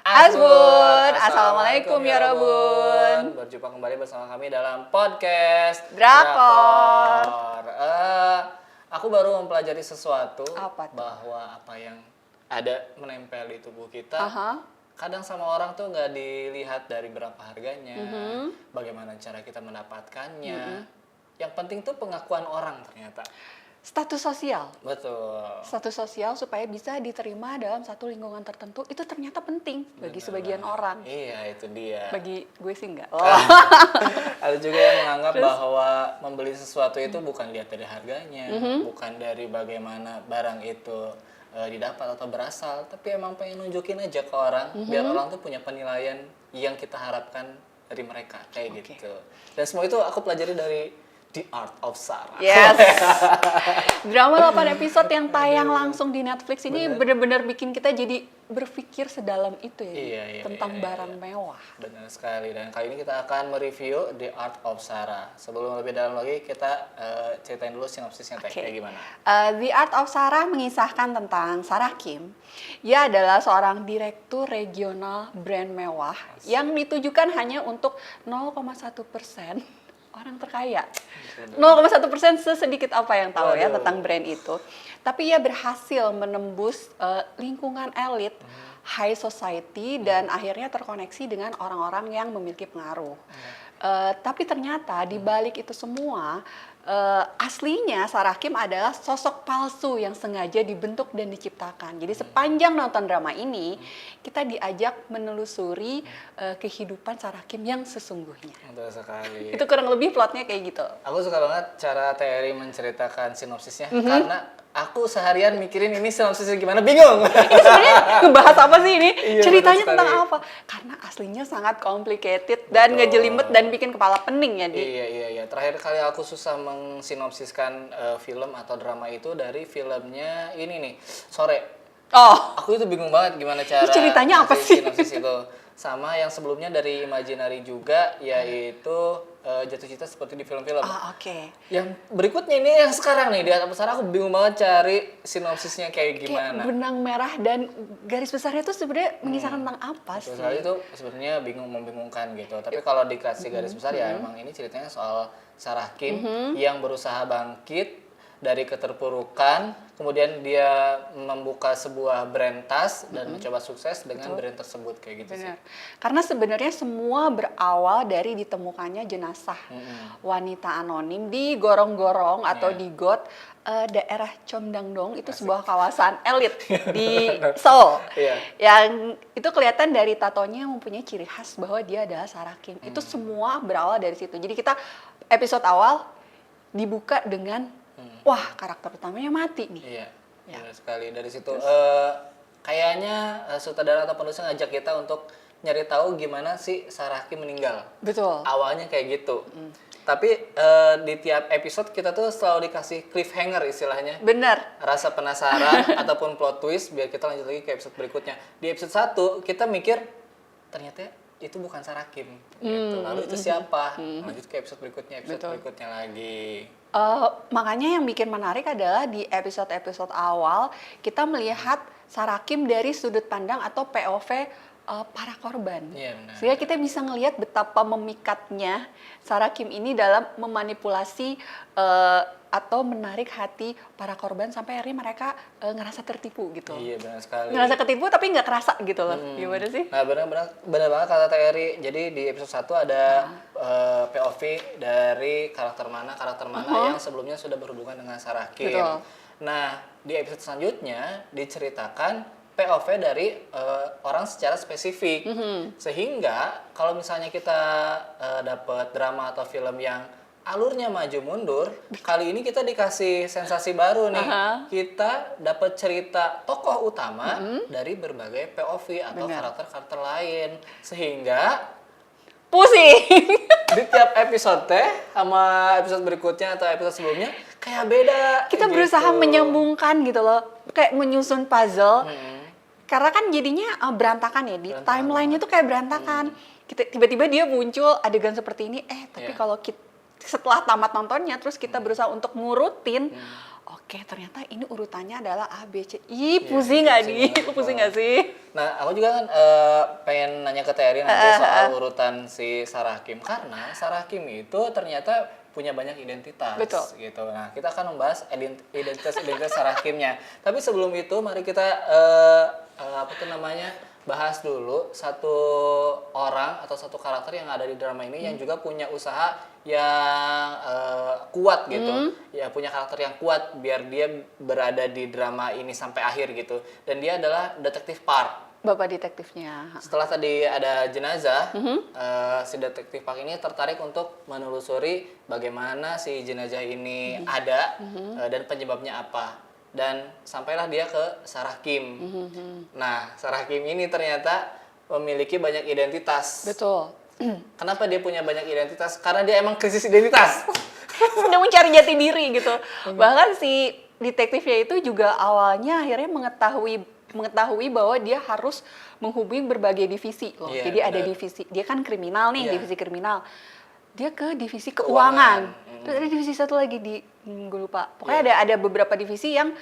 Asbun, Assalamualaikum ya Robun. Berjumpa kembali bersama kami dalam podcast Drakor. Aku baru mempelajari sesuatu bahwa apa yang ada menempel di tubuh kita. Kadang sama orang tuh nggak dilihat dari berapa harganya, bagaimana cara kita mendapatkannya. Yang penting tuh pengakuan orang ternyata. Status sosial. Betul. Status sosial supaya bisa diterima dalam satu lingkungan tertentu itu ternyata penting bagi sebagian orang. Iya, itu dia. Bagi gue sih enggak. Ada juga yang menganggap bahwa membeli sesuatu itu bukan lihat dari harganya, bukan dari bagaimana barang itu didapat atau berasal, tapi emang pengen nunjukin aja ke orang, biar orang tuh punya penilaian yang kita harapkan dari mereka, kayak gitu. Dan semua itu aku pelajari dari The Art of Sarah. Yes. Drama 8 episode yang tayang langsung di Netflix ini benar-benar bikin kita jadi berpikir sedalam itu ya, tentang barang mewah. Benar sekali. Dan kali ini kita akan mereview The Art of Sarah. Sebelum lebih dalam lagi, kita ceritain dulu sinopsisnya kayak gimana. The Art of Sarah mengisahkan tentang Sarah Kim. Ia adalah seorang direktur regional brand mewah yang ditujukan hanya untuk 0,1% orang terkaya. 0,1% sesedikit apa yang tahu ya tentang brand itu. Tapi ia berhasil menembus lingkungan elit, high society, dan akhirnya terkoneksi dengan orang-orang yang memiliki pengaruh. Tapi ternyata di balik itu semua, aslinya Sarah Kim adalah sosok palsu yang sengaja dibentuk dan diciptakan. Jadi sepanjang nonton drama ini, kita diajak menelusuri kehidupan Sarah Kim yang sesungguhnya. Betul sekali. Itu kurang lebih plotnya kayak gitu. Aku suka banget cara Terry menceritakan sinopsisnya, karena aku seharian mikirin ini sinopsisnya gimana, bingung. Ini sebenarnya ngebahas apa sih ini? Iya, ceritanya tentang apa? Karena aslinya sangat complicated dan ngejelimet dan bikin kepala pening ya, Di. Iya. Terakhir kali aku susah mengsinopsiskan film atau drama itu dari filmnya ini nih, Sore. Aku itu bingung banget gimana cara ceritanya apa sih? Sinopsis itu. Sama yang sebelumnya dari Imaginary juga, yaitu Jatuh Cinta Seperti di Film-film. Yang berikutnya ini yang sekarang nih, di atas sana aku bingung banget cari sinopsisnya kayak gimana. Kayak benang merah dan garis besarnya itu sebenarnya mengisahkan tentang apa sih? Soalnya itu sebenarnya membingungkan gitu. Tapi kalau dikasih garis besar ya emang ini ceritanya soal Sarah Kim yang berusaha bangkit dari keterpurukan, kemudian dia membuka sebuah brand tas dan mencoba sukses dengan brand tersebut kayak gitu. Benar. Karena sebenarnya semua berawal dari ditemukannya jenazah wanita anonim di gorong-gorong atau di got daerah Cheongdam-dong, itu sebuah kawasan elit di Seoul. Yang itu kelihatan dari tatonya mempunyai ciri khas bahwa dia adalah Sarah Kim. Itu semua berawal dari situ. Jadi kita episode awal dibuka dengan wah, karakter utamanya mati nih. Iya, benar sekali. Dari situ kayaknya sutradara atau penulis ngajak kita untuk nyari tahu gimana sih Sarah Kim meninggal. Betul. Awalnya kayak gitu. Tapi di tiap episode kita tuh selalu dikasih cliffhanger istilahnya. Benar. Rasa penasaran ataupun plot twist biar kita lanjut lagi ke episode berikutnya. Di episode 1 kita mikir ternyata itu bukan Sarah Kim. Gitu. Lalu itu siapa? Lanjut ke episode berikutnya, berikutnya lagi. Makanya yang bikin menarik adalah di episode-episode awal kita melihat Sarah Kim dari sudut pandang atau POV para korban. Sehingga kita bisa ngelihat betapa memikatnya Sarah Kim ini dalam memanipulasi atau menarik hati para korban sampai akhirnya mereka ngerasa tertipu gitu. Iya, benar sekali. Ngerasa ketipu tapi nggak kerasa gitu loh. Gimana sih? Nah, benar banget kata Terry. Jadi di episode 1 ada POV dari karakter mana yang sebelumnya sudah berhubungan dengan Sarah Kim. Betul. Nah, di episode selanjutnya diceritakan POV dari orang secara spesifik. Sehingga kalau misalnya kita dapat drama atau film yang alurnya maju mundur, kali ini kita dikasih sensasi baru nih. Kita dapat cerita tokoh utama dari berbagai POV atau karakter-karakter lain. Sehingga pusing. Di tiap episode sama episode berikutnya atau episode sebelumnya kayak beda. Kita berusaha menyambungkan gitu loh. Kayak menyusun puzzle. Karena kan jadinya berantakan ya. Di timeline-nya tuh kayak berantakan. Tiba-tiba dia muncul adegan seperti ini. Tapi kalau kita setelah tamat nontonnya terus kita berusaha untuk ngurutin oke ternyata ini urutannya adalah A, B, C. Ih, Iya, pusing itu nggak pusing nih? banget. Lu pusing nggak sih? Nah, aku juga kan pengen nanya ke Terry nanti soal urutan si Sarah Kim, karena Sarah Kim itu ternyata punya banyak identitas. Betul. Gitu. Nah, kita akan membahas identitas Sarah Kimnya. Tapi sebelum itu, mari kita apa tuh namanya, bahas dulu satu orang atau satu karakter yang ada di drama ini yang juga punya usaha yang kuat gitu. Ya, punya karakter yang kuat biar dia berada di drama ini sampai akhir gitu. Dan dia adalah Detektif Park. Bapak detektifnya. Setelah tadi ada jenazah, si detektif Park ini tertarik untuk menelusuri bagaimana si jenazah ini ada dan penyebabnya apa. Dan sampailah dia ke Sarah Kim. Nah, Sarah Kim ini ternyata memiliki banyak identitas. Betul. Kenapa dia punya banyak identitas? Karena dia emang krisis identitas. Sedang mencari jati diri gitu. Bahkan si detektifnya itu juga awalnya akhirnya mengetahui bahwa dia harus menghubungi berbagai divisi loh. Iya, Jadi ada benar. divisi, dia kan kriminal nih, Iya. divisi kriminal. Dia ke divisi keuangan. Keuangan. Terus ada divisi satu lagi gue lupa. Pokoknya ada beberapa divisi yang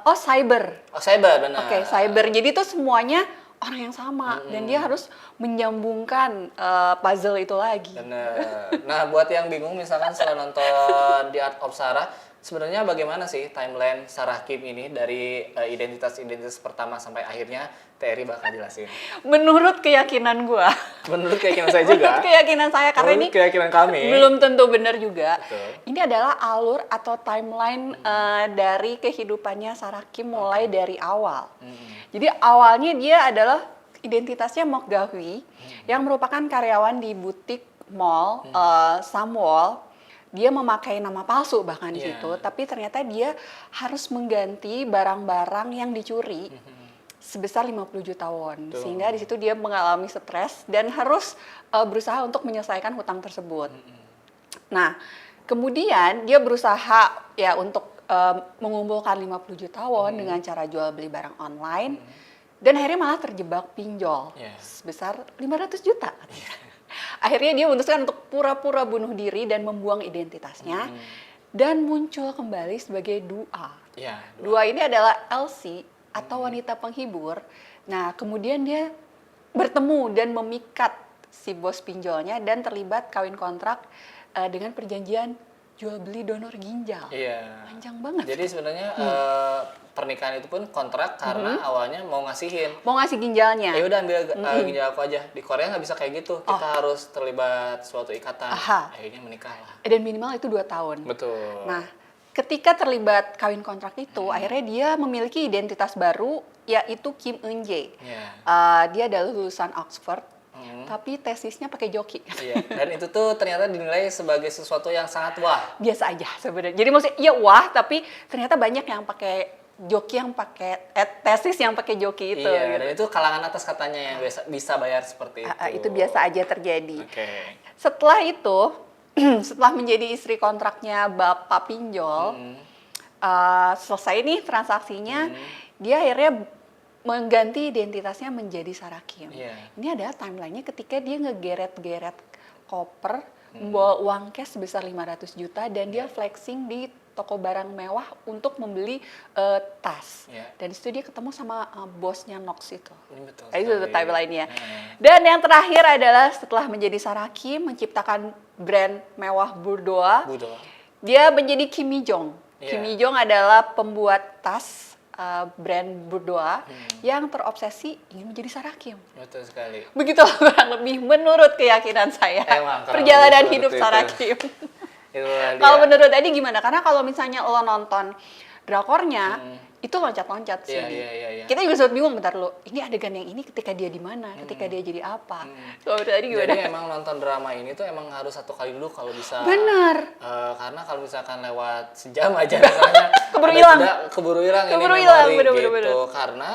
cyber. Oh, cyber, benar. Oke, cyber. Jadi itu semuanya orang yang sama dan dia harus menyambungkan puzzle itu lagi. Bener. Nah, buat yang bingung misalkan setelah nonton The Art of Sarah, sebenarnya bagaimana sih timeline Sarah Kim ini dari identitas pertama sampai akhirnya, Terry bakal jelasin. Menurut keyakinan gue, Menurut keyakinan saya juga. menurut keyakinan saya karena ini Menurut keyakinan kami. belum tentu benar juga. Betul. Ini adalah alur atau timeline dari kehidupannya Sarah Kim mulai dari awal. Jadi awalnya dia adalah identitasnya Mok Ga-hui yang merupakan karyawan di butik mall Samwol. Dia memakai nama palsu bahkan di Iya. situ, tapi ternyata dia harus mengganti barang-barang yang dicuri sebesar 50 juta won. Betul. Sehingga di situ dia mengalami stres dan harus berusaha untuk menyelesaikan hutang tersebut. Nah, kemudian dia berusaha ya untuk mengumpulkan 50 juta won dengan cara jual beli barang online dan akhirnya malah terjebak pinjol Yeah. sebesar 500 juta. Akhirnya dia memutuskan untuk pura-pura bunuh diri dan membuang identitasnya dan muncul kembali sebagai Dua. Ya, Dua ini adalah LC atau wanita penghibur. Nah, kemudian dia bertemu dan memikat si bos pinjolnya dan terlibat kawin kontrak dengan perjanjian jual beli donor ginjal. Iya. Panjang banget. Jadi sebenarnya pernikahan itu pun kontrak karena awalnya mau ngasihin. Mau ngasih ginjalnya. Ya udah ambil ginjal aku aja. Di Korea nggak bisa kayak gitu. Kita harus terlibat suatu ikatan. Aha. Akhirnya menikah lah. Dan minimal itu 2 tahun. Betul. Nah, ketika terlibat kawin kontrak itu, akhirnya dia memiliki identitas baru, yaitu Kim Eun-jae. Iya. Dia adalah lulusan Oxford, tapi tesisnya pakai joki. Iya. Dan itu tuh ternyata dinilai sebagai sesuatu yang sangat wah. Biasa aja sebenarnya. Jadi maksudnya, ya wah, tapi ternyata banyak yang pakai joki, yang pakai tesis yang pakai joki itu. Iya. gitu. Dan itu kalangan atas katanya yang bisa bayar seperti itu. Itu biasa aja terjadi. Oke. Setelah itu, setelah menjadi istri kontraknya Bapak Pinjol, selesai nih transaksinya, dia akhirnya mengganti identitasnya menjadi Sarah Kim. Iya. Ini adalah timelinenya ketika dia ngegeret-geret koper, membawa uang cash sebesar 500 juta dan dia flexing di toko barang mewah untuk membeli tas. Iya. Dan di situ dia ketemu sama bosnya Nox itu. Ini betul. Itu sekali. timelinenya. Dan yang terakhir adalah setelah menjadi Sarah Kim, menciptakan brand mewah Bourdois, Budo. dia menjadi Kim Mi Jong. Iya. Kim Mi Jong adalah pembuat tas brand Bourdois yang terobsesi ingin menjadi Sarah Kim. Betul sekali. Begitulah kurang lebih menurut keyakinan saya Emang, kurang perjalanan lebih hidup seperti Sarah itu. Kim. Itulah dia. Kalau menurut Adi gimana? Karena kalau misalnya lo nonton drakornya, itu loncat-loncat sih. Iya. Kita juga sempat bingung, bentar lo, ini adegan yang ini ketika dia di mana, ketika dia jadi apa. Kalau menurut Adi gimana? Jadi emang nonton drama ini tuh emang harus 1 kali dulu kalau bisa. Benar. Karena kalau misalkan lewat sejam aja misalnya Keburu ada hilang. jeda, keburu hilang Keburu ini hilang, memori bener. gitu. Karena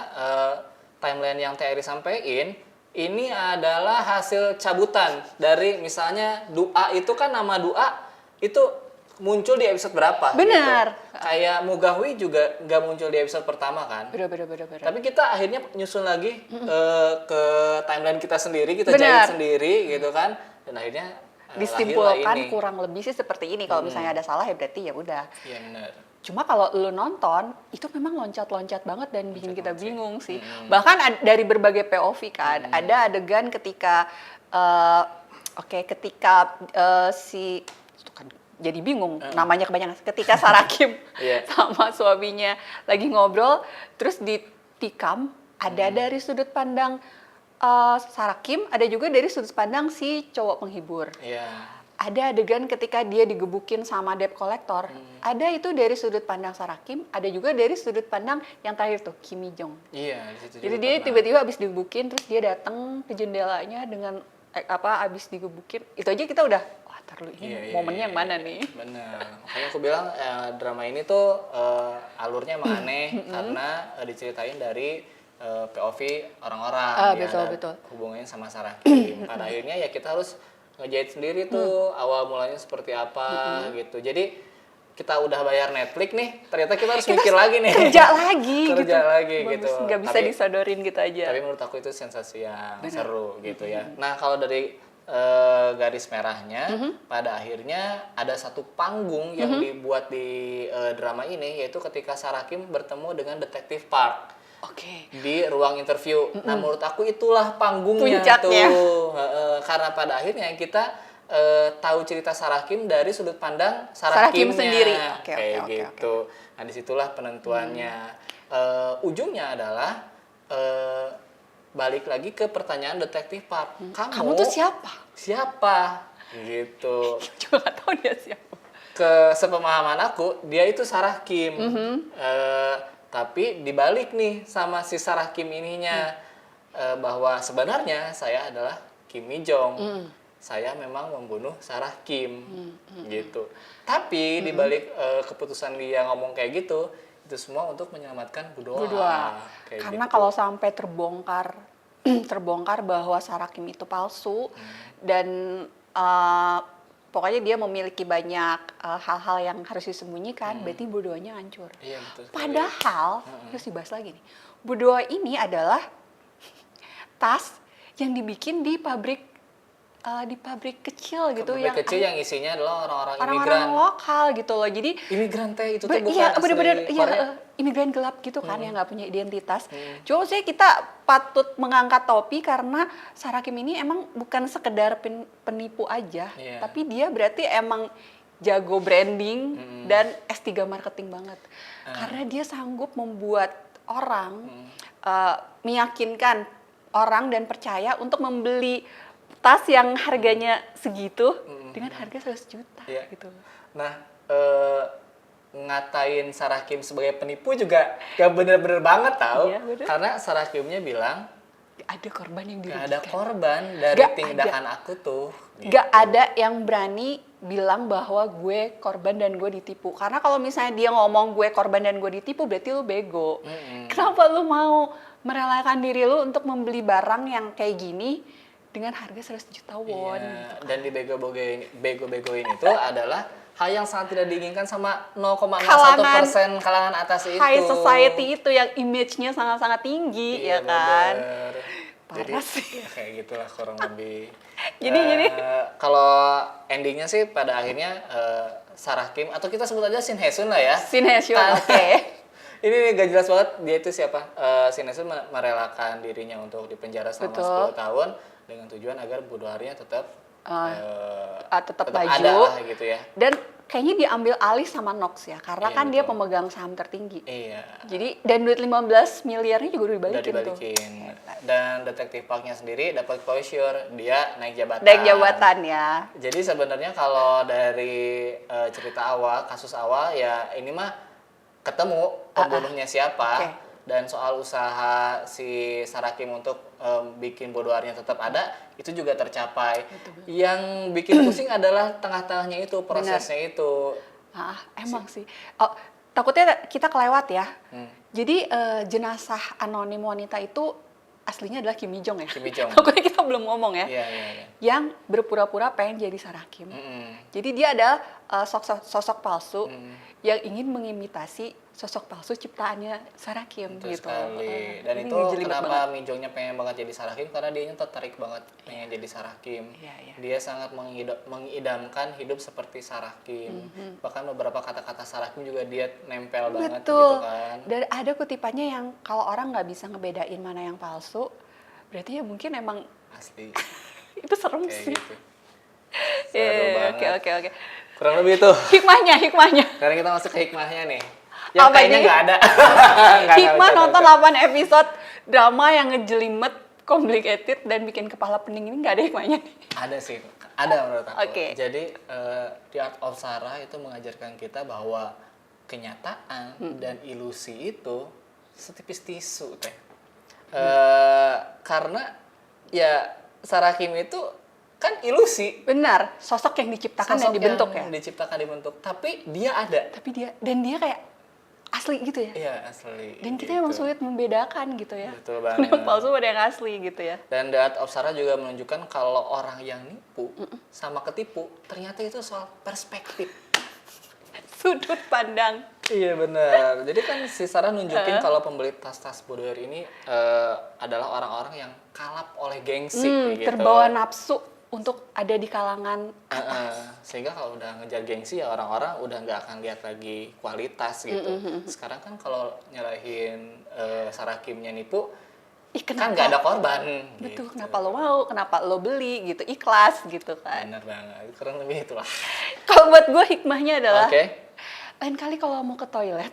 timeline yang TRI sampein ini adalah hasil cabutan dari misalnya Dua itu kan, nama Dua itu muncul di episode berapa? Benar. Gitu. Kayak Mo Ga-hui juga nggak muncul di episode pertama kan? Bener. Tapi kita akhirnya nyusun lagi ke timeline kita sendiri, kita Benar. jahit sendiri gitu kan, dan akhirnya lahirlah Disimpulkan ini. kurang lebih sih seperti ini. Kalau misalnya ada salah ya berarti ya udah. Iya benar. Cuma kalau lu nonton, itu memang loncat-loncat banget dan bikin kita Loncat-loncat. bingung sih. Bahkan dari berbagai POV kan, ada adegan ketika ketika si itu kan jadi bingung namanya kebanyakan. Ketika Sarah Kim Iya. sama suaminya lagi ngobrol, terus ditikam, ada dari sudut pandang Sarah Kim, ada juga dari sudut pandang si cowok penghibur. Iya. Ada adegan ketika dia digebukin sama debt collector. Ada itu dari sudut pandang Sarah Kim, ada juga dari sudut pandang yang terakhir tuh, Kim Mi Jong. Iya, di situ Jadi juga dia pernah. tiba-tiba abis digebukin, terus dia datang ke jendelanya dengan abis digebukin. Itu aja kita udah, wah ntar lu ini Iya, iya, momennya iya, yang mana iya. nih? Bener. Makanya aku bilang drama ini tuh alurnya emang aneh karena diceritain dari POV orang-orang Betul, dan betul. hubungannya sama Sarah Kim. Pada akhirnya ya kita harus ngejahit sendiri tuh awal mulanya seperti apa gitu. Jadi kita udah bayar Netflix nih, ternyata kita harus mikir lagi nih. Kerja lagi gitu. Kerja lagi Bagus, gitu. nggak bisa disodorin gitu aja. Tapi menurut aku itu sensasi yang Benar. seru gitu ya. Nah kalau dari garis merahnya, pada akhirnya ada satu panggung yang dibuat di drama ini, yaitu ketika Sarah Kim bertemu dengan detektif Park Oke. di ruang interview. Nah menurut aku itulah panggungnya Puncaknya. tuh. Karena pada akhirnya kita tahu cerita Sarah Kim dari sudut pandang Sarah Sarah Kim Kimnya. sendiri. Oke, Kayak oke, gitu. Nah disitulah penentuannya. Ujungnya adalah balik lagi ke pertanyaan detektif Park. Kamu tuh siapa? Siapa? Gitu. Cuma nggak tahu dia siapa. Ke sepemahaman aku, dia itu Sarah Kim. Tapi dibalik nih sama si Sarah Kim ininya bahwa sebenarnya saya adalah Kim Mi Jong. Saya memang membunuh Sarah Kim, gitu. Tapi dibalik keputusan dia ngomong kayak gitu, itu semua untuk menyelamatkan Bu Doa. Kayak Karena gitu. kalau sampai terbongkar bahwa Sarah Kim itu palsu dan pokoknya dia memiliki banyak hal-hal yang harus disembunyikan, berarti Bu Doanya hancur. Iya betul sekali. Padahal, harus dibahas lagi nih, Bu Doa ini adalah tas yang dibikin di pabrik kecil gitu, Pabrik kecil yang isinya adalah orang-orang imigran. orang-orang lokal gitu loh. Jadi Imigran teh itu tuh bukan iya, asli bener-bener Korea. iya, imigran gelap gitu kan yang nggak punya identitas. Cuma sih kita patut mengangkat topi karena Sarah Kim ini emang bukan sekedar penipu aja, Iya. tapi dia berarti emang jago branding dan S3 marketing banget. Karena dia sanggup membuat orang meyakinkan orang dan percaya untuk membeli tas yang harganya segitu dengan harga 100 juta Iya. gitu. Nah, ngatain Sarah Kim sebagai penipu juga gak bener-bener banget tau. Iya, bener. Karena Sarah Kimnya bilang, Ada korban yang gak ada dirugikan. korban dari Gak tindakan aku tuh. Gitu. Gak ada yang berani bilang bahwa gue korban dan gue ditipu. Karena kalau misalnya dia ngomong gue korban dan gue ditipu, berarti lu bego. Kenapa lu mau merelakan diri lu untuk membeli barang yang kayak gini dengan harga 100 juta won? Iya, Gitu. dan di bego-begoin itu adalah hal yang sangat tidak diinginkan sama 0,01% kalangan atas itu. High society itu yang image-nya sangat-sangat tinggi, ya kan? bener. Parah Jadi, sih. ya kayak gitulah kurang lebih. Jadi. Kalau endingnya sih pada akhirnya Sarah Kim, atau kita sebut aja Shin Hye Sun lah ya. Shin Hye Sun, oke. Ini gak jelas banget dia itu siapa. Shin Hye Sun merelakan dirinya untuk dipenjara selama Betul. 10 tahun dengan tujuan agar Bu Doharinya tetap Tetap maju. ada lah gitu ya. Dan kayaknya diambil alih sama Nox ya, karena Iya, kan dia betul. pemegang saham tertinggi. Iya. Jadi dan duit 15 miliarnya juga udah Udah dibalikin tuh. dibalikin. Dan detektif Parknya sendiri dapat closure, dia naik jabatan. Naik jabatan ya. Jadi sebenarnya kalau dari cerita awal, kasus awal ya ini mah ketemu pembunuhnya siapa. Oke. Dan soal usaha si Sarah Kim untuk bikin bodoharnya tetap ada, itu juga tercapai. Yang bikin pusing adalah tengah-tengahnya itu, prosesnya itu. Emang sih. Oh, takutnya kita kelewat ya. Jadi jenazah anonim wanita itu aslinya adalah Kim Mi Jong ya. Kim Mi Jong. Takutnya kita belum ngomong ya. Iya, iya, iya. Yang berpura-pura pengen jadi Sarah Kim. Mm-mm. Jadi dia adalah sosok palsu yang ingin mengimitasi sosok palsu ciptaannya Sarah Kim Betul gitu. sekali. Dan Ini itu ngejelimet kenapa banget. Mijongnya pengen banget jadi Sarah Kim, karena dia tertarik banget pengen jadi Sarah Kim. Iya, iya. Dia sangat mengidamkan hidup seperti Sarah Kim. Bahkan beberapa kata-kata Sarah Kim juga dia nempel banget gitu Betul. kan. Dan ada kutipannya yang kalau orang nggak bisa ngebedain mana yang palsu, berarti ya mungkin emang Asli itu serem kayak sih. gitu. Iya, Seru oke banget. oke. Kurang lebih itu. Hikmahnya. Sekarang kita masuk ke hikmahnya nih. Yang Apa kayaknya nih? nggak ada. Nggak, Hikmah bercanda, nonton bercanda. 8 episode drama yang ngejelimet, complicated, dan bikin kepala pening ini nggak ada hikmahnya nih. Ada sih, ada menurut aku. Oke. Jadi The Art of Sarah itu mengajarkan kita bahwa kenyataan dan ilusi itu setipis tisu teh. Karena ya Sarah Kim itu kan ilusi. Benar, sosok yang diciptakan dan Sosok dibentuk yang ya. diciptakan dibentuk, tapi dia ada. Tapi dia kayak asli gitu ya. Iya asli. Dan kita gitu. emang sulit membedakan gitu ya. Betul banget. Yang palsu ada yang asli gitu ya. Dan The Art of Sarah juga menunjukkan kalau orang yang nipu sama ketipu ternyata itu soal perspektif. Sudut pandang. Iya benar. Jadi kan si Sarah nunjukin kalau pembeli tas-tas boudoir ini adalah orang-orang yang kalap oleh gengsi kayak gitu. Terbawa nafsu untuk ada di kalangan Sehingga kalau udah ngejar gengsi ya orang-orang udah nggak akan lihat lagi kualitas gitu. Sekarang kan kalau nyerahin Sarah Kimnya nipu, Ih, kan kenapa? nggak ada korban. Betul, gitu. kenapa lo mau, kenapa lo beli gitu, ikhlas gitu kan. Benar banget. Kurang lebih itulah. Kalau buat gue hikmahnya adalah Oke. lain kali kalau mau ke toilet,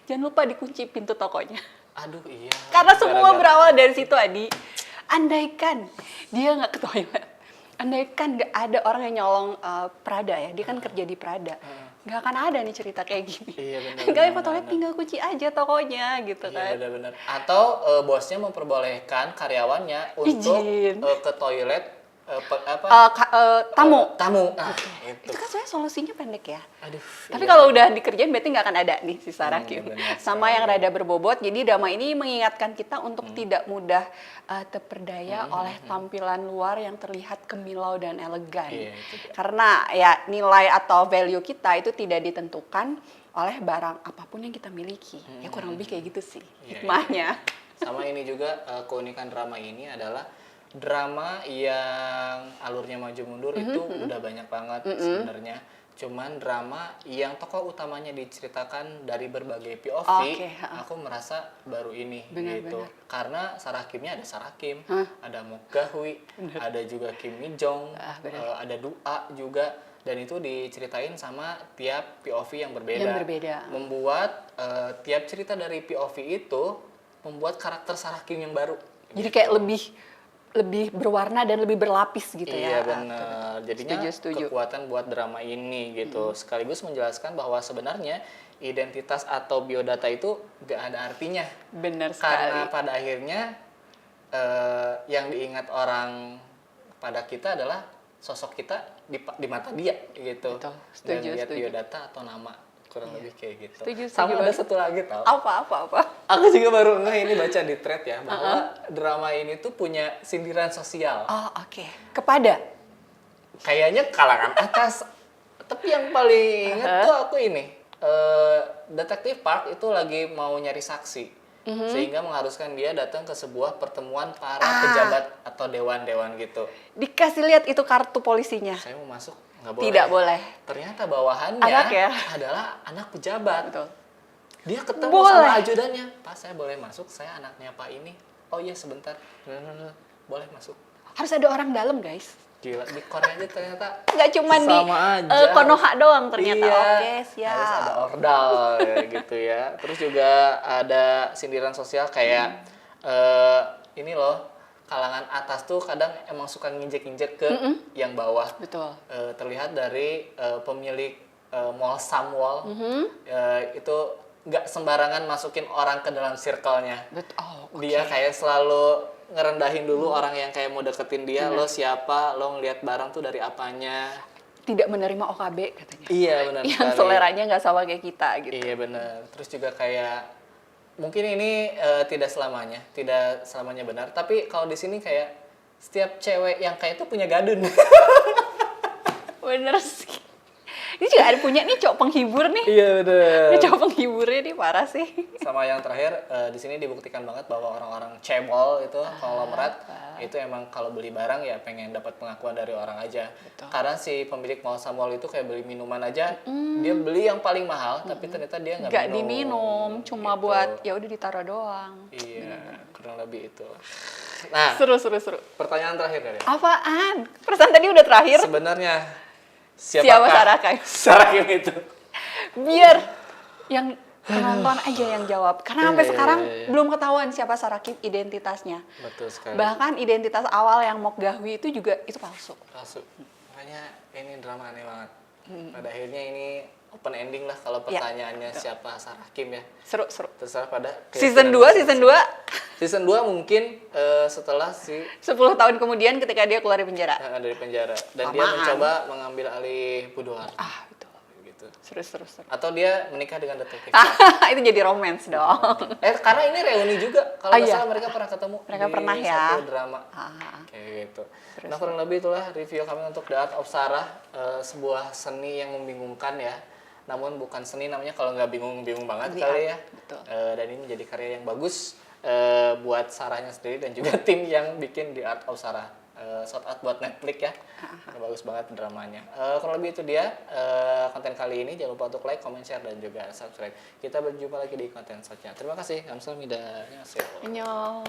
jangan lupa dikunci pintu tokonya. Aduh iya. Karena semua Gara-gara- berawal dari situ, Adi. Andaikan dia nggak ke toilet, andaikan nggak ada orang yang nyolong Prada ya, dia kan kerja di Prada, nggak akan ada nih cerita kayak gini. Iya, benar, Kalian ke benar, toilet benar. tinggal kunci aja tokonya gitu Iya kan. benar-benar. Atau bosnya memperbolehkan karyawannya untuk Izin. ke toilet Tamu. tamu. Nah, itu. Itu kan sebenarnya solusinya pendek ya. Aduh. Tapi iya. kalau udah dikerjain berarti nggak akan ada nih si Sarah Kim. benar Sama sekali. yang rada berbobot. Jadi drama ini mengingatkan kita untuk tidak mudah terperdaya oleh tampilan luar yang terlihat kemilau dan elegan. Iya, itu dia. Karena ya nilai atau value kita itu tidak ditentukan oleh barang apapun yang kita miliki. Ya kurang lebih kayak gitu sih Iya, hikmahnya. Sama ini juga keunikan drama ini adalah drama yang alurnya maju mundur itu udah banyak banget sebenarnya. Cuman drama yang tokoh utamanya diceritakan dari berbagai POV, Oke, aku merasa baru ini Benar, gitu. benar. Karena Sarah Kimnya ada Sarah Kim, ada Mok Gahui, ada juga Kim Mi Jong, benar. ada Dua juga, dan itu diceritain sama tiap POV yang berbeda. Yang berbeda. Membuat tiap cerita dari POV itu membuat karakter Sarah Kim yang baru. Jadi kayak lebih berwarna dan lebih berlapis gitu Iya ya. benar. Jadinya Setuju. kekuatan buat drama ini gitu. Sekaligus menjelaskan bahwa sebenarnya identitas atau biodata itu gak ada artinya. Benar Karena sekali. pada akhirnya yang diingat orang pada kita adalah sosok kita di mata dia gitu. Betul. Dan Setuju, lihat setuju. biodata atau nama. Kurang lebih kayak gitu. Setuju Sama ada banget. satu lagi tau. Apa? Aku juga baru ini baca di thread ya bahwa drama ini tuh punya sindiran sosial. Oh, oke. Kepada Kayaknya kalangan atas. Tapi yang paling inget tuh aku ini. Detektif Park itu lagi mau nyari saksi. Sehingga mengharuskan dia datang ke sebuah pertemuan para pejabat atau dewan-dewan gitu. dikasih lihat itu kartu polisinya. Saya mau masuk, nggak boleh. Tidak boleh. Ternyata bawahannya Anak ya? adalah anak pejabat. Betul. Dia ketemu Boleh. sama ajudannya. Pak, saya boleh masuk? Saya anaknya Pak ini. Oh iya, sebentar. Boleh masuk. Harus ada orang dalam, guys. Gila, di Korea aja ternyata Nggak cuma di sama aja. Konoha doang ternyata. Iya, Oke, siap. harus ada ordal ya, gitu ya. Terus juga ada sindiran sosial kayak ini loh, kalangan atas tuh kadang emang suka nginjek-injek ke yang bawah. Betul. Terlihat dari pemilik mall Samwall itu nggak sembarangan masukin orang ke dalam circle-nya. Betul. Oh, oke. Dia kayak selalu ngerendahin dulu orang yang kayak mau deketin dia. Lo siapa, lo ngeliat barang tuh dari apanya. Tidak menerima OKB katanya. Iya benar Yang sekali. seleranya nggak sama kayak kita gitu. Iya benar. Terus juga kayak mungkin ini tidak selamanya benar. Tapi kalau di sini kayak setiap cewek yang kayak itu punya gadun. Bener sih. Ini juga ada punya nih cowok penghibur nih. Iya bener. Ini cowok penghiburnya nih parah sih. Sama yang terakhir, di sini dibuktikan banget bahwa orang-orang cebol itu konglomerat itu emang kalau beli barang ya pengen dapat pengakuan dari orang aja. Betul. Karena si pemilik mall Samuel itu kayak beli minuman aja, dia beli yang paling mahal, tapi ternyata dia nggak Nggak minum. diminum, cuma Gitu. buat ya udah ditaruh doang. Iya, kurang lebih itu. Nah, Seru. pertanyaan terakhir dari Apaan? Perasaan tadi udah terakhir. sebenarnya Siapa Sarah Kim? Sarah Kim itu? Biar yang penonton aja yang jawab. Karena sampai Iya, sekarang iya. belum ketahuan siapa Sarah Kim identitasnya. Betul sekali. Bahkan identitas awal yang Mok Gahwi itu juga itu palsu. Masuk. Makanya ini drama aneh banget. Pada akhirnya ini open ending lah kalau Ya, pertanyaannya siapa Sarah Kim ya. Seru. Terserah pada Season 2 Season 2 mungkin setelah si 10 tahun kemudian ketika dia keluar dari penjara. dari penjara dan dia Lamaan. mencoba mengambil alih Budoar Betul. gitu. Seru. Atau dia menikah dengan detektif. Itu jadi romance dong. Karena ini reuni juga kalau nggak iya. salah mereka pernah ketemu Mereka di pernah ya. satu drama. Kayak gitu. Terus. Nah kurang lebih itulah review kami untuk The Art of Sarah, sebuah seni yang membingungkan ya. Namun bukan seni namanya kalau nggak bingung-bingung banget The kali art, ya. betul. Dan ini menjadi karya yang bagus buat Sarahnya sendiri dan juga tim yang bikin The Art of Sarah. Shout out buat Netflix ya. Bagus banget dramanya. Kurang lebih itu dia konten kali ini. Jangan lupa untuk like, comment, share dan juga subscribe. Kita berjumpa lagi di konten selanjutnya. Terima kasih. Kamsahamnida. Annyeonghaseyo. Annyeong.